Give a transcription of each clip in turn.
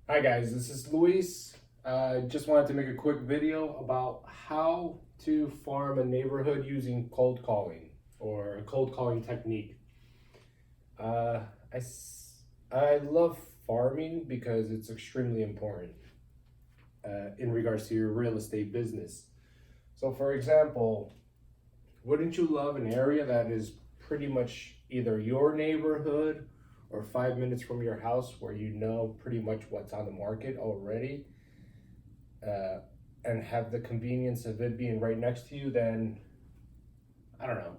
Hi guys, this is Luis. Just wanted to make a quick video about how to farm a neighborhood using cold calling or a cold calling technique. Uh, I, s- I love farming because it's extremely important in regards to your real estate business. So for example, wouldn't you love an area that is pretty much either your neighborhood or 5 minutes from your house where you know pretty much what's on the market already? uh, and have the convenience of it being right next to you, then I don't know,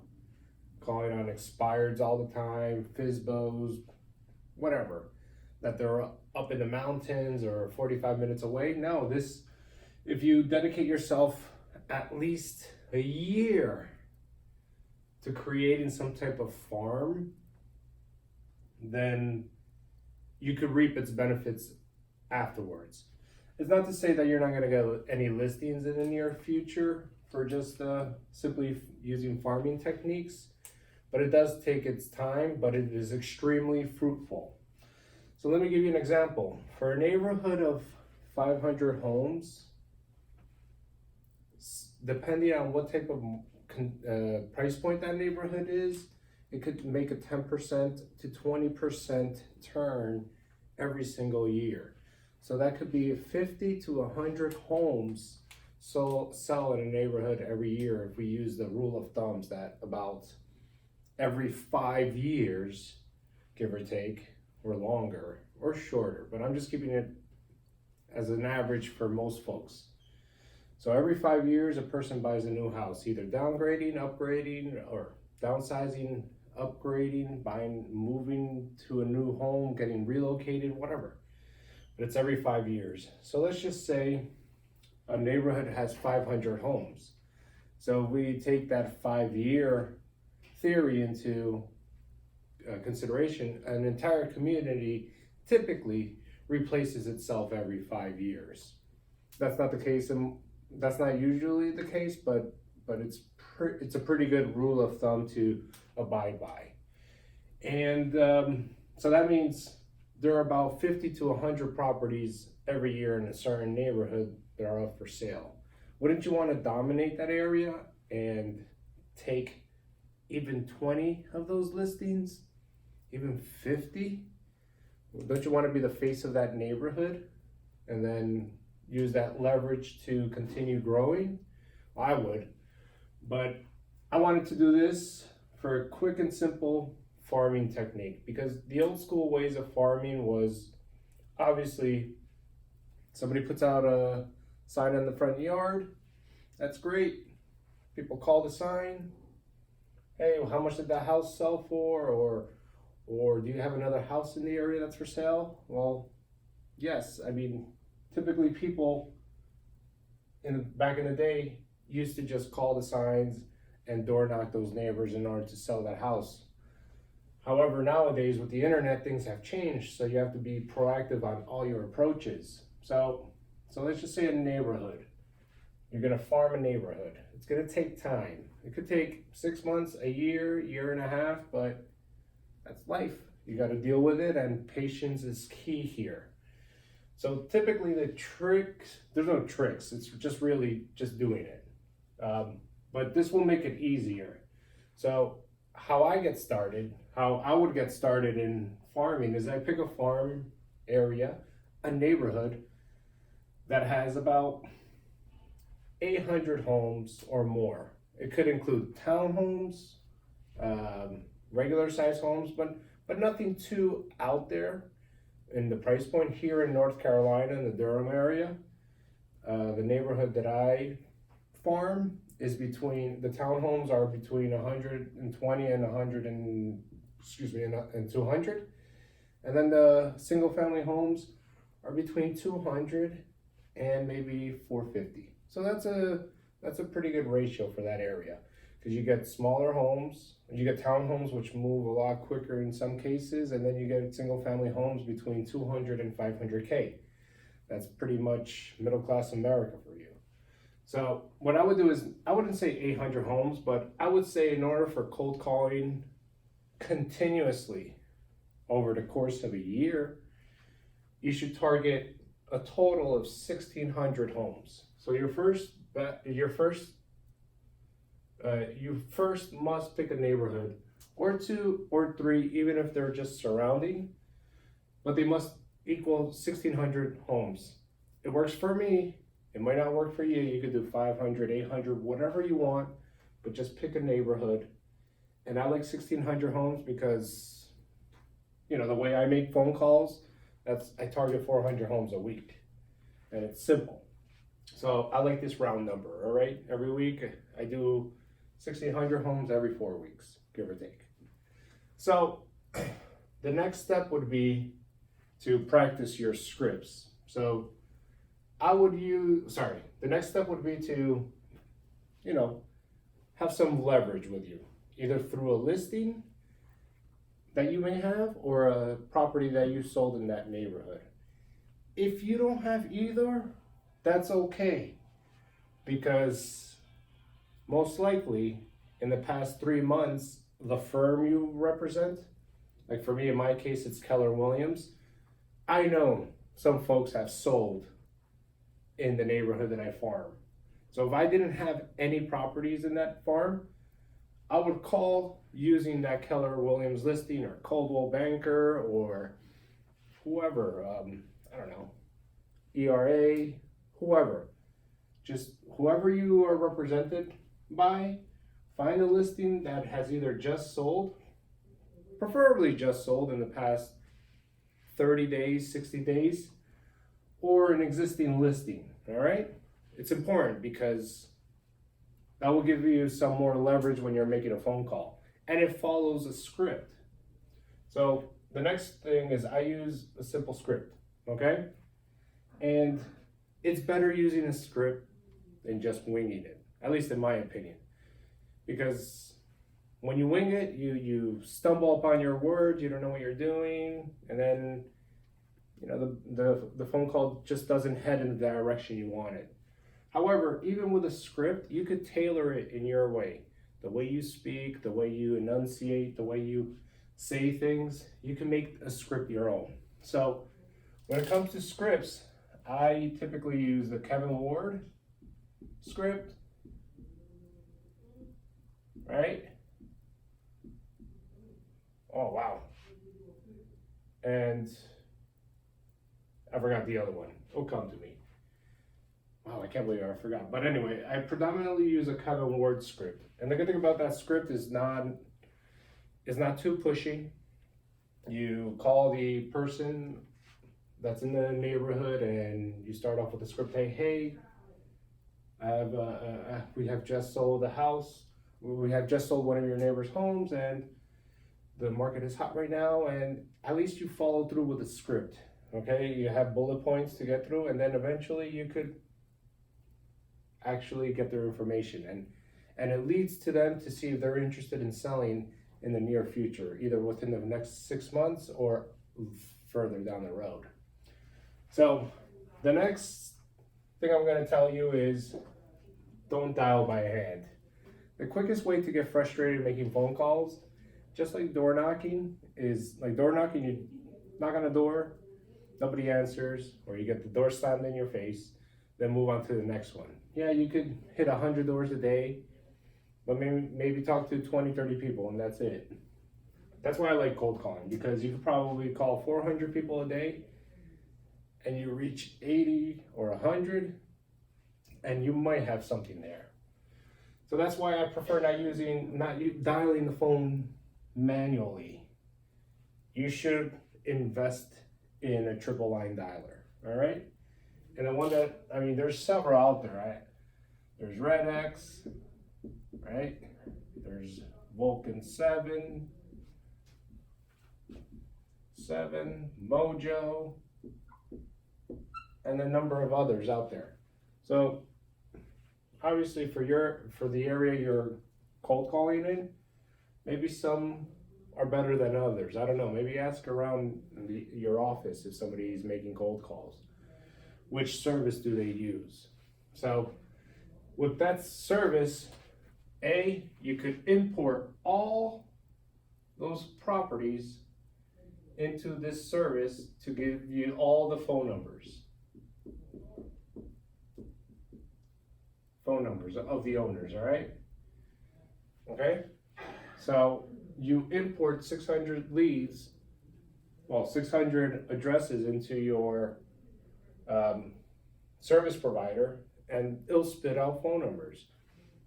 calling on expireds all the time, FISBOs, whatever, that they're up in the mountains or 45 minutes away. No, this, if you dedicate yourself at least a year to creating some type of farm, then you could reap its benefits afterwards. It's not to say that you're not going to get any listings in the near future for just simply using farming techniques, but it does take its time, but it is extremely fruitful. So let me give you an example. For a neighborhood of 500 homes, depending on what type of price point that neighborhood is, it could make a 10% to 20% turn every single year. So that could be 50 to 100 homes sell in a neighborhood every year if we use the rule of thumbs that about every 5 years, give or take, or longer or shorter. But I'm just keeping it as an average for most folks. So every 5 years, a person buys a new house, either downgrading, upgrading, or downsizing, upgrading, buying, moving to a new home, getting relocated, whatever. But it's every 5 years. So let's just say a neighborhood has 500 homes. So we take that 5 year theory into consideration, an entire community typically replaces itself every 5 years. That's not the case in that's not usually the case, but it's a pretty good rule of thumb to abide by. And so that means there are about 50 to 100 properties every year in a certain neighborhood that are up for sale. Wouldn't you want to dominate that area and take even 20 of those listings, even 50? Don't you want to be the face of that neighborhood and then use that leverage to continue growing? I would, but I wanted to do this for a quick and simple farming technique because the old school ways of farming was obviously somebody puts out a sign in the front yard. That's great. People call the sign. Hey, how much did that house sell for? Or do you have another house in the area that's for sale? Well, yes. I mean, typically people back in the day used to just call the signs and door knock those neighbors in order to sell that house. However, nowadays with the internet, things have changed, so you have to be proactive on all your approaches. So let's just say a neighborhood. You're gonna farm a neighborhood. It's gonna take time. It could take 6 months, a year, year and a half, but that's life. You got to deal with it, and patience is key here. So typically the tricks, there's no tricks. It's just really just doing it. But this will make it easier. So how I get started, how I would get started in farming is I pick a farm area, a neighborhood that has about 800 homes or more. It could include townhomes, regular size homes, but nothing too out there in the price point. Here in North Carolina, in the Durham area, the neighborhood that I farm is between the townhomes are between 120 and 100 and and 200, and then the single family homes are between 200 and maybe 450. So that's a pretty good ratio for that area because you get smaller homes, you get townhomes which move a lot quicker in some cases, and then you get single family homes between 200 and 500K. That's pretty much middle class America for you. So what I would do is I wouldn't say 800 homes, but I would say in order for cold calling continuously over the course of a year, you should target a total of 1,600 homes. So you first must pick a neighborhood or two or three, even if they're just surrounding, but they must equal 1,600 homes. It works for me. It might not work for you. You could do 500, 800, whatever you want, but just pick a neighborhood. And I like 1,600 homes because, the way I make phone calls, I target 400 homes a week, and it's simple. So I like this round number, all right? Every week I do 1,600 homes every 4 weeks, give or take. So the next step would be to practice your scripts. So the next step would be to, have some leverage with you, either through a listing that you may have or a property that you sold in that neighborhood. If you don't have either, that's okay, because most likely in the past 3 months, the firm you represent, like for me, in my case, it's Keller Williams. I know some folks have sold in the neighborhood that I farm. So if I didn't have any properties in that farm, I would call using that Keller Williams listing or Coldwell Banker or whoever, I don't know, ERA, whoever. Just whoever you are represented by, find a listing that has either just sold, preferably just sold in the past 30 days, 60 days, or an existing listing, all right? It's important because that will give you some more leverage when you're making a phone call. And it follows a script. So the next thing is I use a simple script, okay? And it's better using a script than just winging it, at least in my opinion. Because when you wing it, you stumble upon your words, you don't know what you're doing, and then the phone call just doesn't head in the direction you want it. However, even with a script, you could tailor it in your way. The way you speak, the way you enunciate, the way you say things, you can make a script your own. So when it comes to scripts, I typically use the Kevin Ward script, right? Oh, wow. And I forgot the other one. It'll come to me. Wow, I can't believe I forgot. But anyway, I predominantly use a Kevin Ward script. And the good thing about that script is not too pushy. You call the person that's in the neighborhood and you start off with the script, hey, we have just sold a house. We have just sold one of your neighbor's homes and the market is hot right now, and at least you follow through with the script, okay? You have bullet points to get through, and then eventually you could actually get their information, and it leads to them to see if they're interested in selling in the near future, either within the next 6 months or further down the road. So the next thing I'm going to tell you is don't dial by hand. The quickest way to get frustrated making phone calls, just like door knocking, is like door knocking. You knock on a door, nobody answers, or you get the door slammed in your face, then move on to the next one. Yeah, you could hit 100 doors a day, but maybe talk to 20, 30 people, and that's it. That's why I like cold calling, because you could probably call 400 people a day, and you reach 80 or 100, and you might have something there. So that's why I prefer not dialing the phone manually. You should invest in a triple line dialer, all right? And the one there's several out there, right? There's Red X, right? There's Vulcan 7, Mojo, and a number of others out there. So obviously for the area you're cold calling in, maybe some are better than others. I don't know. Maybe ask around your office if somebody's making cold calls. Which service do they use? So with that service, you could import all those properties into this service to give you all the phone numbers. Phone numbers of the owners, all right? Okay? So you import 600 leads, well, 600 addresses into your service provider, and it'll spit out phone numbers.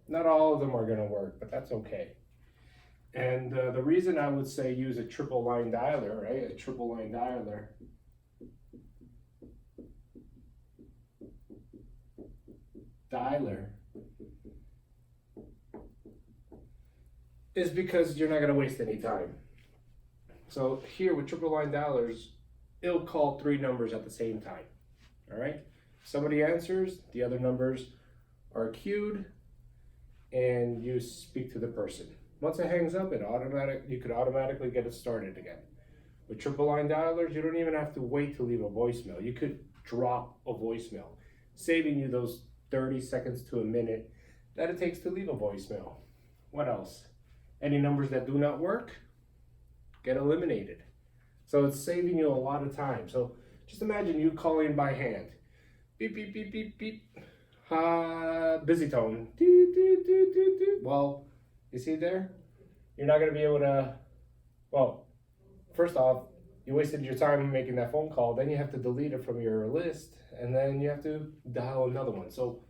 Not all of them are gonna work, but that's okay. And the reason I would say use a triple line dialer, right? A triple line dialer is because you're not gonna waste any time. So here with triple line dialers, it'll call 3 numbers at the same time. All right. Somebody answers, the other numbers are queued, and you speak to the person. Once it hangs up, you could automatically get it started again. With triple line dialers, you don't even have to wait to leave a voicemail. You could drop a voicemail, saving you those 30 seconds to a minute that it takes to leave a voicemail. What else? Any numbers that do not work get eliminated. So it's saving you a lot of time. So just imagine you calling by hand. Beep, beep, beep, beep, beep. Busy tone. Doot, doot, doot, doot, doot. Well, you see there? You're not going to be able to, well, first off, you wasted your time making that phone call. Then you have to delete it from your list. And then you have to dial another one. So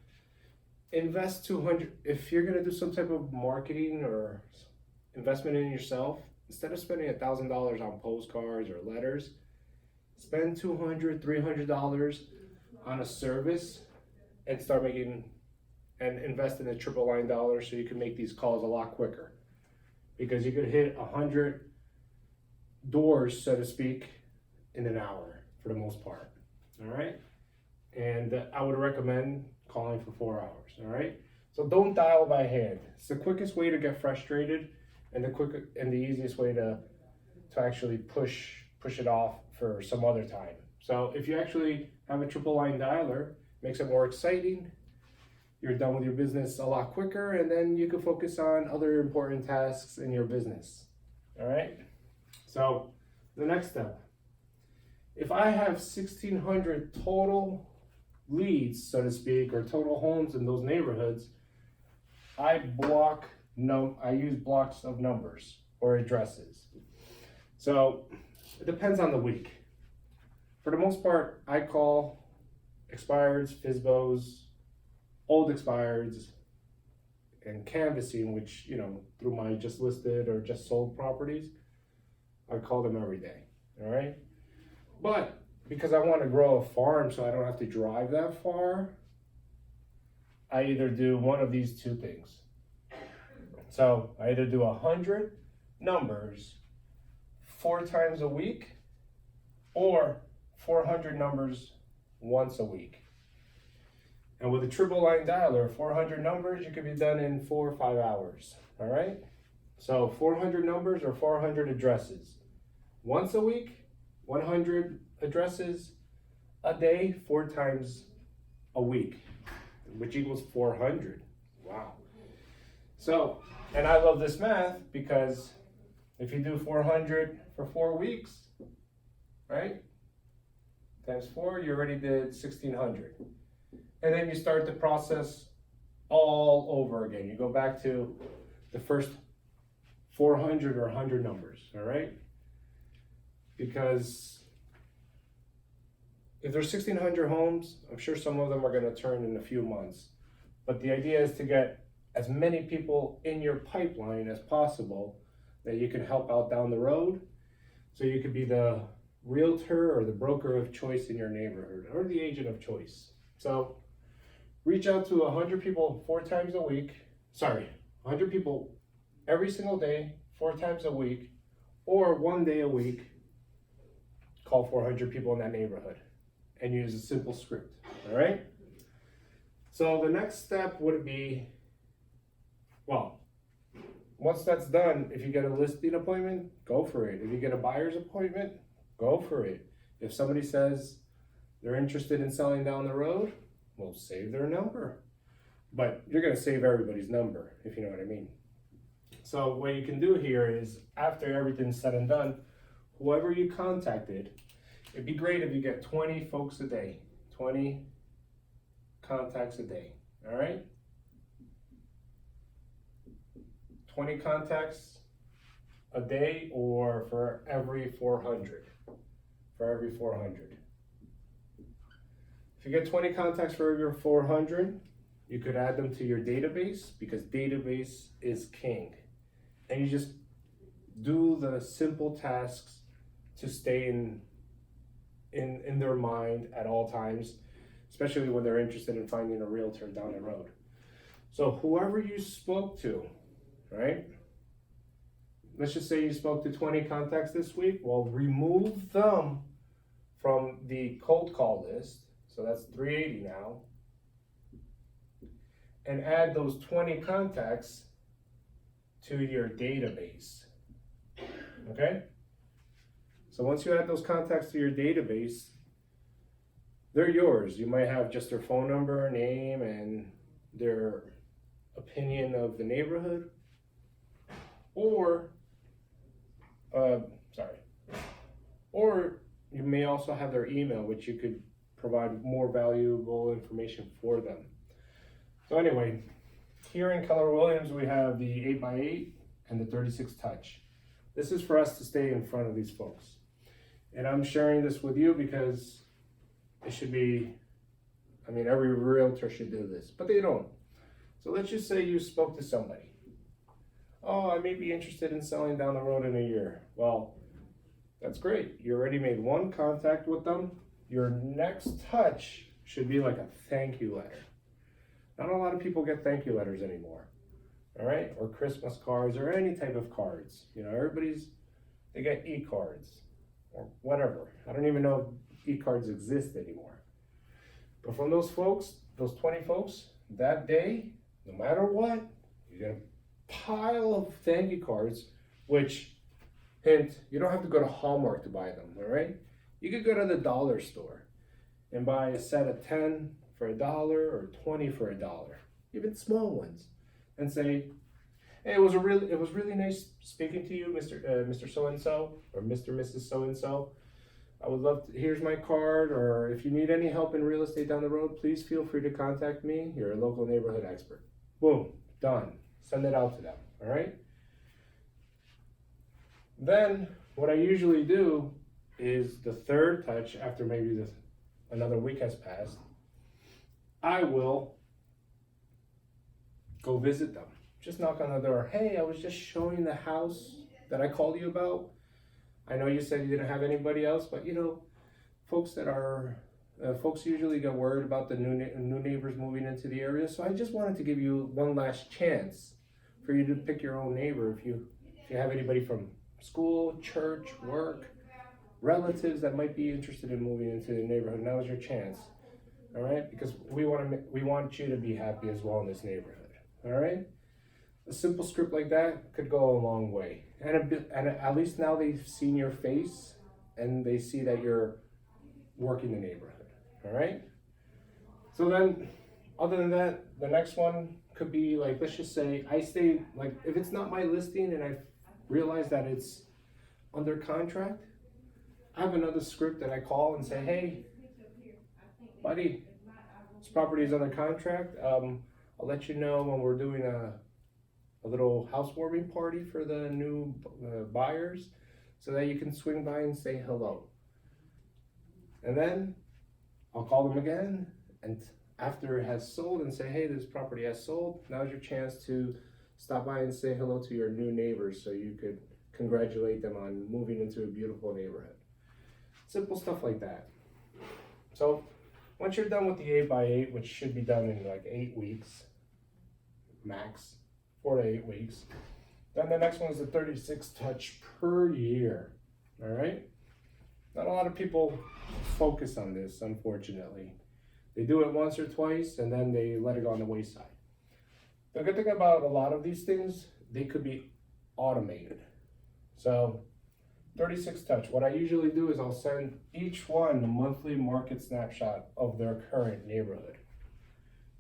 invest 200. If you're going to do some type of marketing or investment in yourself, instead of spending $1,000 on postcards or letters, spend $200, $300 on a service and start making and invest in a triple line dollar so you can make these calls a lot quicker. Because you could hit 100 doors, so to speak, in an hour for the most part. All right. And I would recommend calling for 4 hours. All right. So don't dial by hand. It's the quickest way to get frustrated, and the easiest way to actually push it off for some other time. So if you actually have a triple line dialer, makes it more exciting. You're done with your business a lot quicker, and then you can focus on other important tasks in your business. All right. So the next step, if I have 1,600 total leads, so to speak, or total homes in those neighborhoods, I use blocks of numbers or addresses. So it depends on the week. For the most part, I call expireds, FSBOs, old expireds, and canvassing, which, through my just listed or just sold properties, I call them every day. All right. But because I want to grow a farm so I don't have to drive that far, I either do one of these two things. So I either do 100 numbers 4 times a week, or 400 numbers once a week. And with a triple line dialer, 400 numbers, you could be done in 4 or 5 hours. All right. So 400 numbers or 400 addresses once a week, 100 addresses a day, 4 times a week, which equals 400. Wow. So, and I love this math because if you do 400 for 4 weeks, right? Times 4, you already did 1,600. And then you start the process all over again. You go back to the first 400 or 100 numbers, all right? Because if there's 1,600 homes, I'm sure some of them are going to turn in a few months. But the idea is to get as many people in your pipeline as possible that you can help out down the road. So you could be the realtor or the broker of choice in your neighborhood, or the agent of choice. So reach out to 100 people 4 times a week. 100 people every single day, 4 times a week, or 1 day a week. Call 400 people in that neighborhood and use a simple script. All right. So the next step would be, well, once that's done, if you get a listing appointment, go for it. If you get a buyer's appointment, go for it. If somebody says they're interested in selling down the road, well, save their number. But you're going to save everybody's number, if you know what I mean. So what you can do here is, after everything's said and done, whoever you contacted, it'd be great if you get 20 folks a day, 20 contacts a day, all right? 20 contacts a day or for every 400, If you get 20 contacts for every 400, you could add them to your database because database is king. And you just do the simple tasks to stay in their mind at all times, especially when they're interested in finding a realtor down the road. So whoever you spoke to, right? Let's just say you spoke to 20 contacts this week. Well, remove them from the cold call list. So that's 380 now. And add those 20 contacts to your database. Okay? So once you add those contacts to your database, they're yours. You might have just their phone number, name, and their opinion of the neighborhood. Or you may also have their email, which you could provide more valuable information for them. So anyway, here in Keller Williams, we have the 8x8 and the 36 touch. This is for us to stay in front of these folks. And I'm sharing this with you because it should be, every realtor should do this, but they don't. So let's just say you spoke to somebody. Oh, I may be interested in selling down the road in a year. Well, that's great. You already made one contact with them. Your next touch should be like a thank you letter. Not a lot of people get thank you letters anymore, all right? Or Christmas cards or any type of cards. They get e-cards or whatever. I don't even know if e-cards exist anymore. But from those folks, those 20 folks, that day, no matter what, you get a pile of thank you cards, which, hint, you don't have to go to Hallmark to buy them, all right? You could go to the dollar store and buy a set of 10 for $1 or 20 for $1, even small ones, and say, hey, it was really nice speaking to you, Mr. So-and-so, or Mr. Mrs. So-and-so. I would love to, here's my card, or if you need any help in real estate down the road, please feel free to contact me. You're a local neighborhood expert. Boom, done. Send it out to them, all right? Then what I usually do is the third touch, after maybe another week has passed, I will go visit them. Just knock on the door. Hey, I was just showing the house that I called you about. I know you said you didn't have anybody else, but folks usually get worried about the new neighbors moving into the area. So I just wanted to give you one last chance for you to pick your own neighbor. If you have anybody from school, church, work, relatives that might be interested in moving into the neighborhood, now's your chance. All right, because we want you to be happy as well in this neighborhood. All right, a simple script like that could go a long way, and at least now they've seen your face and they see that you're working the neighborhood. All right. So then, other than that, the next one could be like, let's just say I stay, like, if it's not my listing and I realize that it's under contract, I have another script that I call and say, hey, buddy, this property is under contract. I'll let you know when we're doing a little housewarming party for the new buyers so that you can swing by and say hello. And then I'll call them again, and after it has sold and say, hey, this property has sold, now's your chance to stop by and say hello to your new neighbors so you could congratulate them on moving into a beautiful neighborhood. Simple stuff like that. So once you're done with the 8x8, which should be done in like 8 weeks, max, 4 to 8 weeks, then the next one is the 36 touch per year, all right? Not a lot of people focus on this, unfortunately. They do it once or twice and then they let it go on the wayside. The good thing about a lot of these things, they could be automated. So 36 touch, what I usually do is I'll send each one a monthly market snapshot of their current neighborhood.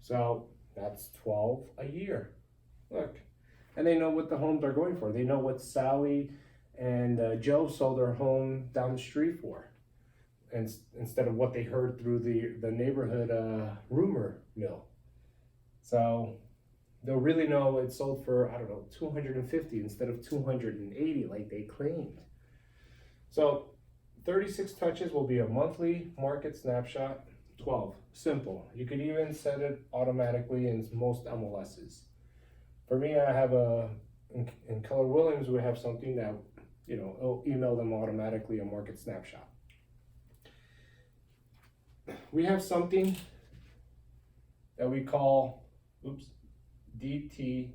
So that's 12 a year. Look, and they know what the homes are going for. They know what Sally and Joe sold their home down the street for, and instead of what they heard through the neighborhood rumor mill. So they'll really know it sold for, I don't know, 250 instead of 280 like they claimed. So 36 touches will be a monthly market snapshot. 12, simple. You could even set it automatically in most MLSs. For me, I have in Keller Williams, we have something that, it'll email them automatically a market snapshot. We have something that we call, DTD2.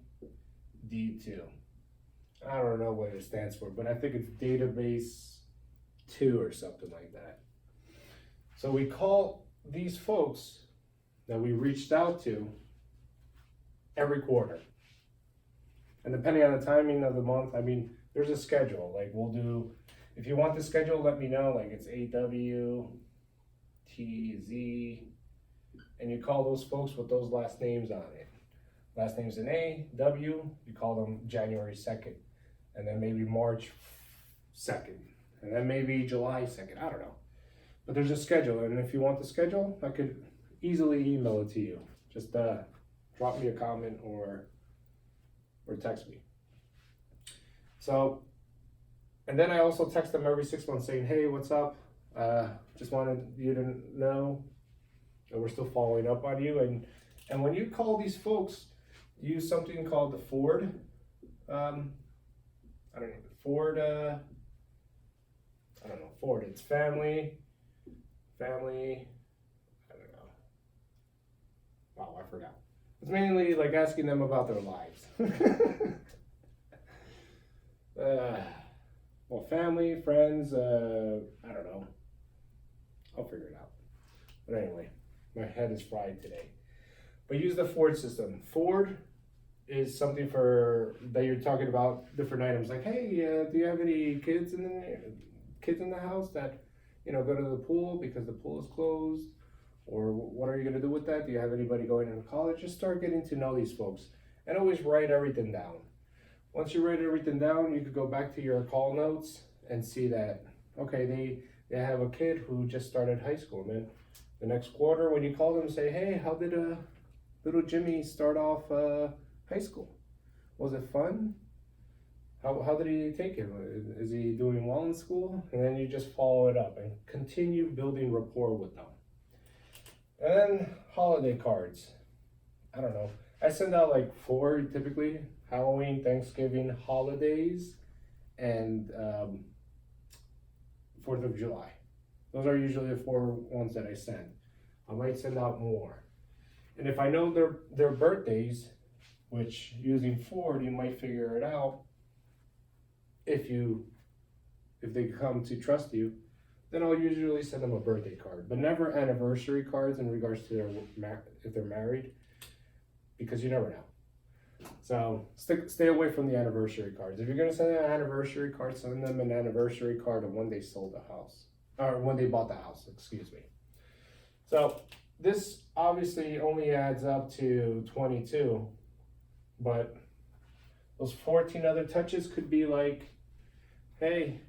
I don't know what it stands for, but I think it's database 2 or something like that. So we call these folks that we reached out to every quarter. And depending on the timing of the month, there's a schedule. Like we'll do, if you want the schedule, let me know. Like it's AW, TZ, and you call those folks with those last names on it. Last name's an A, W, you call them January 2nd, and then maybe March 2nd, and then maybe July 2nd, I don't know. But there's a schedule, and if you want the schedule, I could easily email it to you. Just drop me a comment or text me. So, and then I also text them every 6 months saying, hey, what's up? Just wanted you to know that we're still following up on you. And when you call these folks, use something called the Ford, Ford, it's family, I don't know. Wow, I forgot. It's mainly like asking them about their lives. Well, family, friends, I don't know. I'll figure it out. But anyway, my head is fried today. But use the Ford system. Ford is something that you're talking about different items. Like, hey, do you have any kids in the house that go to the pool because the pool is closed? Or what are you going to do with that? Do you have anybody going into college? Just start getting to know these folks and always write everything down. Once you write everything down, you could go back to your call notes and see that, okay, they have a kid who just started high school. And then the next quarter, when you call them, say, hey, how did little Jimmy start off high school? Was it fun? How did he take it? Is he doing well in school? And then you just follow it up and continue building rapport with them. And then holiday cards. I don't know. I send out like 4 typically: Halloween, Thanksgiving, holidays, and 4th of July. Those are usually the 4 ones that I send. I might send out more. And if I know their birthdays, which using Ford, you might figure it out if they come to trust you, then I'll usually send them a birthday card, but never anniversary cards in regards to if they're married, because you never know. So stay away from the anniversary cards. If you're gonna send an anniversary card, send them an anniversary card of when they sold the house, or when they bought the house, excuse me. So this obviously only adds up to 22, but those 14 other touches could be like, hey,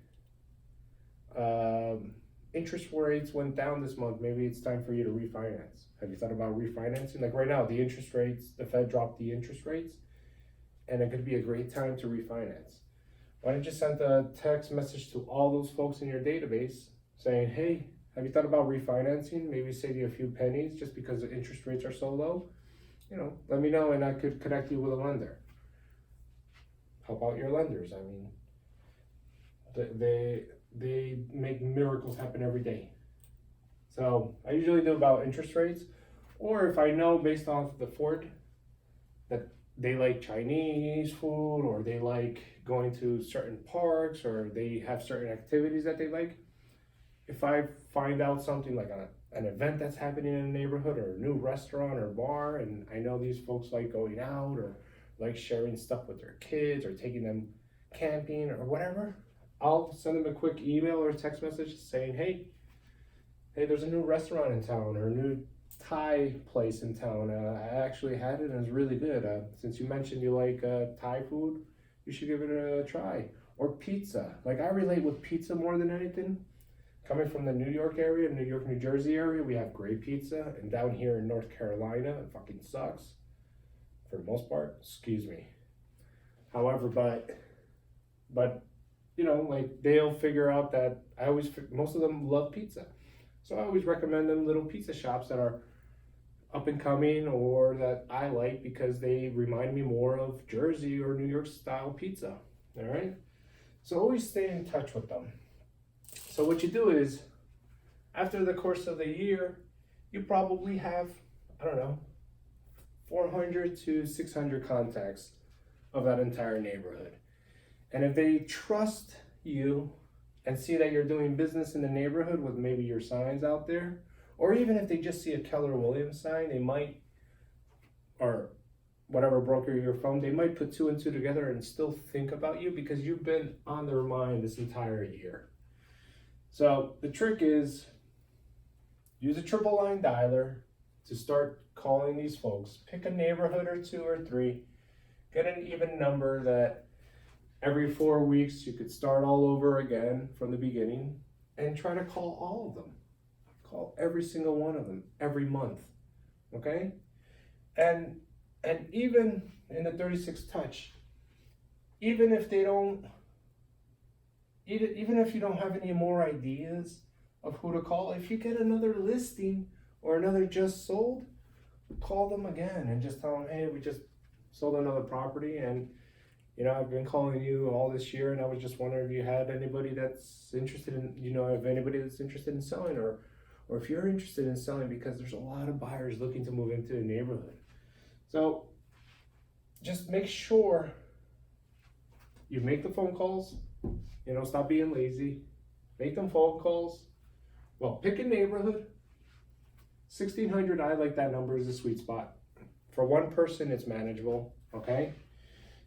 interest rates went down this month. Maybe it's time for you to refinance. Have you thought about refinancing? Like right now, the interest rates, the Fed dropped the interest rates, and it could be a great time to refinance. Why don't you send a text message to all those folks in your database saying, hey, have you thought about refinancing? Maybe save you a few pennies just because the interest rates are so low. Let me know and I could connect you with a lender. Help out your lenders. I mean, they make miracles happen every day. So I usually do about interest rates, or if I know based off the Ford that they like Chinese food, or they like going to certain parks, or they have certain activities that they like. If I find out something like an event that's happening in a neighborhood, or a new restaurant or bar, and I know these folks like going out or like sharing stuff with their kids or taking them camping or whatever, I'll send them a quick email or text message saying, hey, there's a new restaurant in town, or a new Thai place in town. I actually had it and it's really good. Since you mentioned you like Thai food, you should give it a try. or pizza. Like I relate with pizza more than anything. Coming from the New York area, New York, New Jersey area, we have great pizza. And down here in North Carolina, it fucking sucks for the most part. Excuse me. However, but you know, like they'll figure out that most of them love pizza. So I always recommend them little pizza shops that are up and coming or that I like because they remind me more of Jersey or New York style pizza. All right. So always stay in touch with them. So what you do is, after the course of the year, you probably have, I don't know, 400 to 600 contacts of that entire neighborhood. And if they trust you and see that you're doing business in the neighborhood with maybe your signs out there, or even if they just see a Keller Williams sign, they might, or whatever broker you're from, they might put two and two together and still think about you because you've been on their mind this entire year. So the trick is, use a triple line dialer to start calling these folks. Pick a neighborhood or two or three, get an even number that every 4 weeks you could start all over again from the beginning and try to call all of them. Call every single one of them every month, okay? And even in the 36 touch, even if they don't, even if you don't have any more ideas of who to call, if you get another listing or another just sold, call them again and just tell them, hey, we just sold another property and you know, I've been calling you all this year and I was just wondering if you had anybody that's interested in, you know, if anybody that's interested in selling or if you're interested in selling, because there's a lot of buyers looking to move into the neighborhood. So just make sure you make the phone calls, you know, stop being lazy, make them phone calls. Well, pick a neighborhood. 1,600, I like that number as a sweet spot. For one person, it's manageable, okay?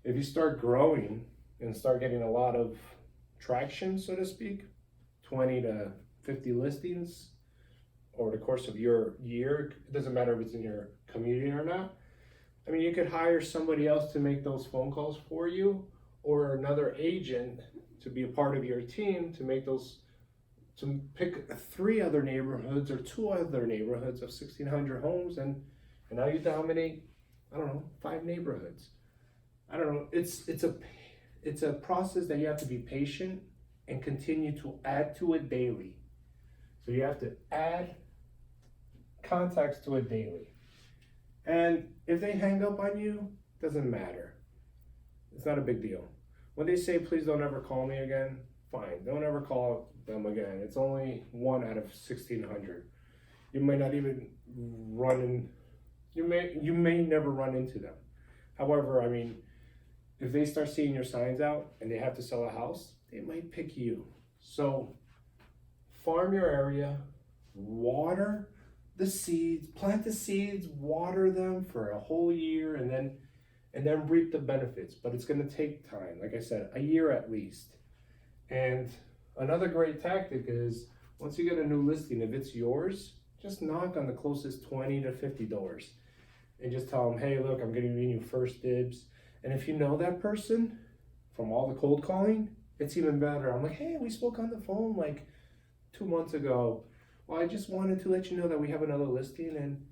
If you start growing and start getting a lot of traction, so to speak, 20 to 50 listings over the course of your year, it doesn't matter if it's in your community or not. I mean, you could hire somebody else to make those phone calls for you or another agent to be a part of your team to make those, to pick 3 other neighborhoods or 2 other neighborhoods of 1,600 homes and now you dominate, I don't know, 5 neighborhoods. I don't know, it's a process that you have to be patient and continue to add to it daily. So you have to add contacts to it daily. And if they hang up on you, doesn't matter. It's not a big deal. When they say, please don't ever call me again, fine, don't ever call them again. It's only 1 out of 1,600. You may not even you may never run into them. However, I mean, if they start seeing your signs out and they have to sell a house, they might pick you. So farm your area, water the seeds, plant the seeds, water them for a whole year and then reap the benefits. But it's gonna take time, like I said, a year at least. And another great tactic is, once you get a new listing, if it's yours, just knock on the closest 20 to 50 doors and just tell them, hey, look, I'm giving you first dibs. And if you know that person from all the cold calling, it's even better. I'm like, hey, we spoke on the phone like 2 months ago. Well, I just wanted to let you know that we have another listing and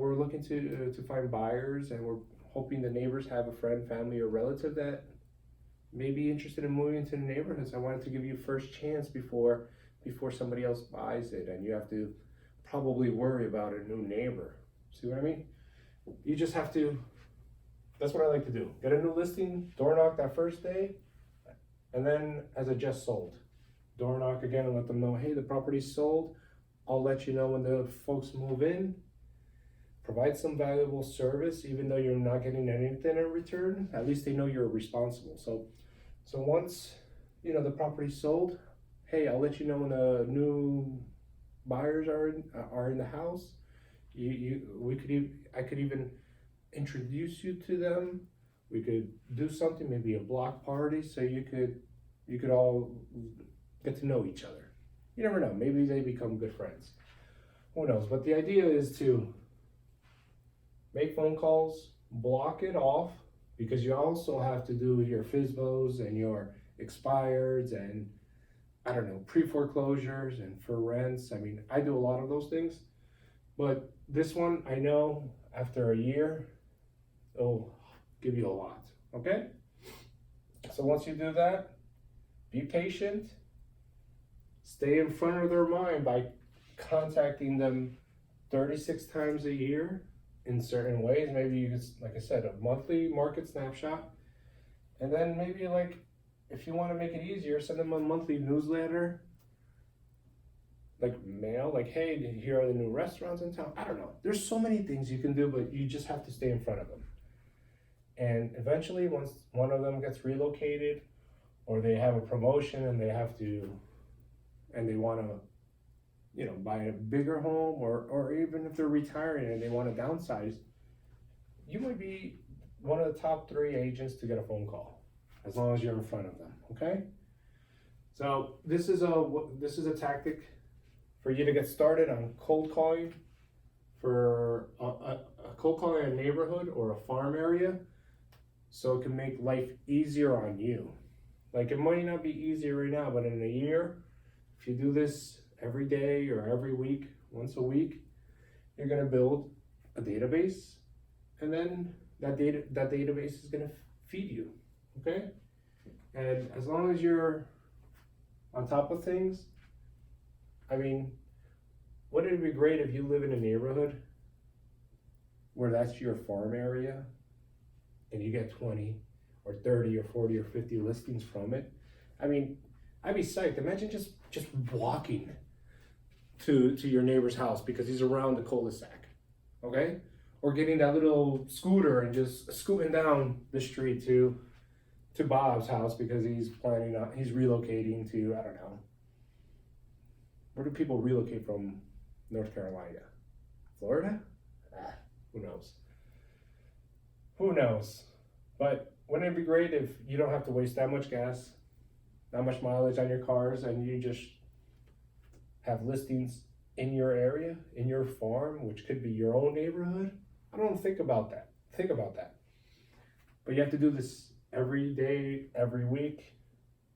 we're looking to find buyers and we're hoping the neighbors have a friend, family, or relative that may be interested in moving into the neighborhood. So I wanted to give you first chance before somebody else buys it and you have to probably worry about a new neighbor. See what I mean? You just have to, that's what I like to do. Get a new listing, door knock that first day, and then as a just sold, door knock again and let them know, hey, the property's sold. I'll let you know when the folks move in. Provide some valuable service, even though you're not getting anything in return. At least they know you're responsible. So once you know the property's sold, hey, I'll let you know when the new buyers are in the house. I could even introduce you to them. We could do something, maybe a block party, so you could all get to know each other. You never know, maybe they become good friends. Who knows? But the idea is to make phone calls, block it off, because you also have to do your FSBOs and your expireds and I don't know, pre-foreclosures and for rents. I mean, I do a lot of those things, but this one I know after a year, it'll give you a lot, okay? So once you do that, be patient, stay in front of their mind by contacting them 36 times a year in certain ways. Maybe you just, like I said, a monthly market snapshot, and then maybe like, if you want to make it easier, send them a monthly newsletter, like mail, like, hey, here are the new restaurants in town. I don't know. There's so many things you can do, but you just have to stay in front of them. And eventually, once one of them gets relocated or they have a promotion and they have to, and they want to, you know, buy a bigger home, or even if they're retiring and they want to downsize, you might be one of the top 3 agents to get a phone call, as long as you're in front of them, okay? So this is a tactic for you to get started on cold calling for a cold calling in a neighborhood or a farm area, so it can make life easier on you. Like, it might not be easy right now, but in a year, if you do this every day or every week, once a week, you're gonna build a database, and then that database is gonna feed you. Okay? And as long as you're on top of things, I mean, wouldn't it be great if you live in a neighborhood where that's your farm area and you get 20 or 30 or 40 or 50 listings from it? I mean, I'd be psyched. Imagine just walking to your neighbor's house because he's around the cul-de-sac, okay? Or getting that little scooter and just scooting down the street to Bob's house because he's relocating to, I don't know. Where do people relocate from? North Carolina? Florida? Who knows? Who knows? But wouldn't it be great if you don't have to waste that much gas, that much mileage on your cars, and you just have listings in your area, in your farm, which could be your own neighborhood? I don't think about that. Think about that. But you have to do this every day, every week,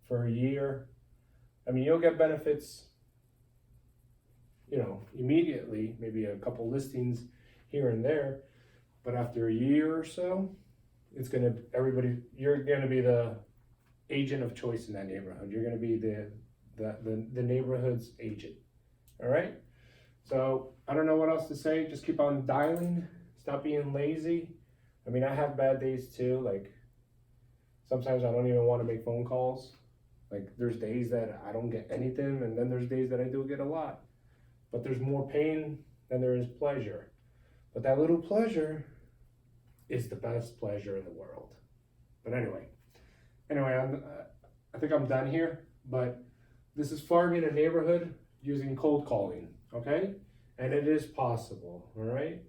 for a year. I mean, you'll get benefits, you know, immediately, maybe a couple listings here and there, but after a year or so, you're gonna be the agent of choice in that neighborhood. You're gonna be the neighborhood's agent. All right? So I don't know what else to say. Just keep on dialing. Stop being lazy. I mean, I have bad days too. Like, sometimes I don't even want to make phone calls. Like, there's days that I don't get anything, and then there's days that I do get a lot. But there's more pain than there is pleasure. But that little pleasure is the best pleasure in the world. But anyway, I think I'm done here. But this is farming a neighborhood using cold calling, okay? And it is possible, all right?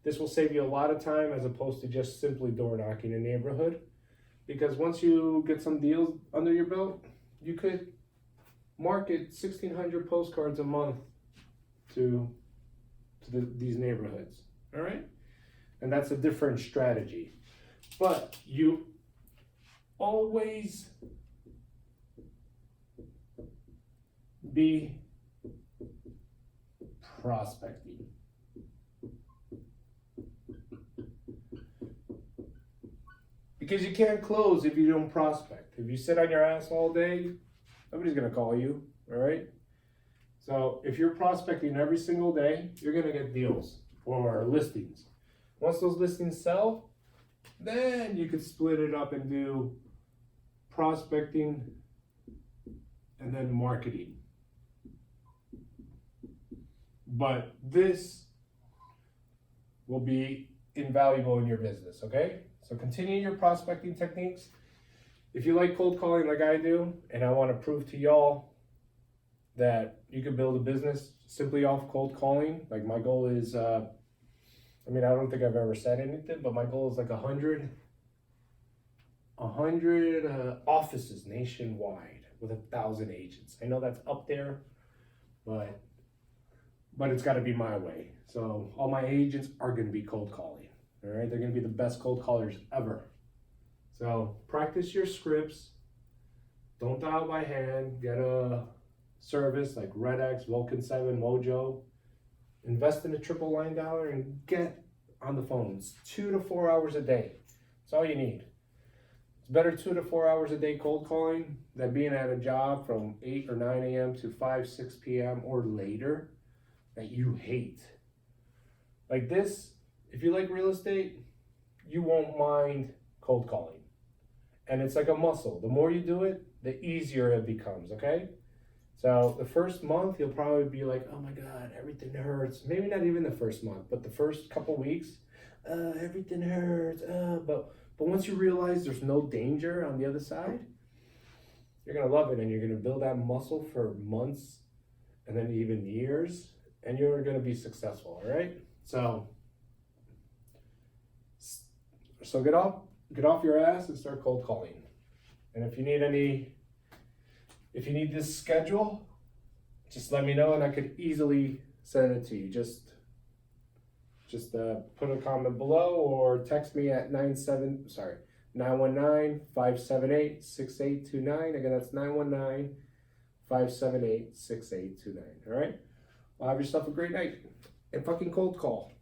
This will save you a lot of time as opposed to just simply door knocking a neighborhood. Because once you get some deals under your belt, you could market 1,600 postcards a month to these neighborhoods, all right? And that's a different strategy. But you always be prospecting. Because you can't close if you don't prospect. If you sit on your ass all day, nobody's gonna call you, all right? So if you're prospecting every single day, you're gonna get deals or listings. Once those listings sell, then you could split it up and do prospecting and then marketing. But this will be invaluable in your business, okay? So continue your prospecting techniques. If you like cold calling like I do, and I want to prove to y'all that you can build a business simply off cold calling, like my goal is, I don't think I've ever said anything, but my goal is like 100 offices nationwide with 1,000 agents. I know that's up there, but it's got to be my way. So all my agents are going to be cold calling. All right, they're going to be the best cold callers ever. So practice your scripts. Don't dial by hand. Get a service like RedX, Vulcan 7, Mojo. Invest in a triple line dialer and get on the phones 2 to 4 hours a day. That's all you need. It's better 2 to 4 hours a day cold calling than being at a job from 8 or 9 a.m. to 5, 6 p.m. or later that you hate. Like this, if you like real estate, you won't mind cold calling. And it's like a muscle. The more you do it, the easier it becomes, okay? So the first month, you'll probably be like, oh my God, everything hurts. Maybe not even the first month, but the first couple weeks, everything hurts. But once you realize there's no danger on the other side, you're gonna love it, and you're gonna build that muscle for months and then even years, and you're gonna be successful, all right? So get off your ass and start cold calling. And if you need this schedule, just let me know and I could easily send it to you. Just put a comment below or text me at 919-578-6829. Again, that's 919-578-6829. All right? Well, have yourself a great night and fucking cold call.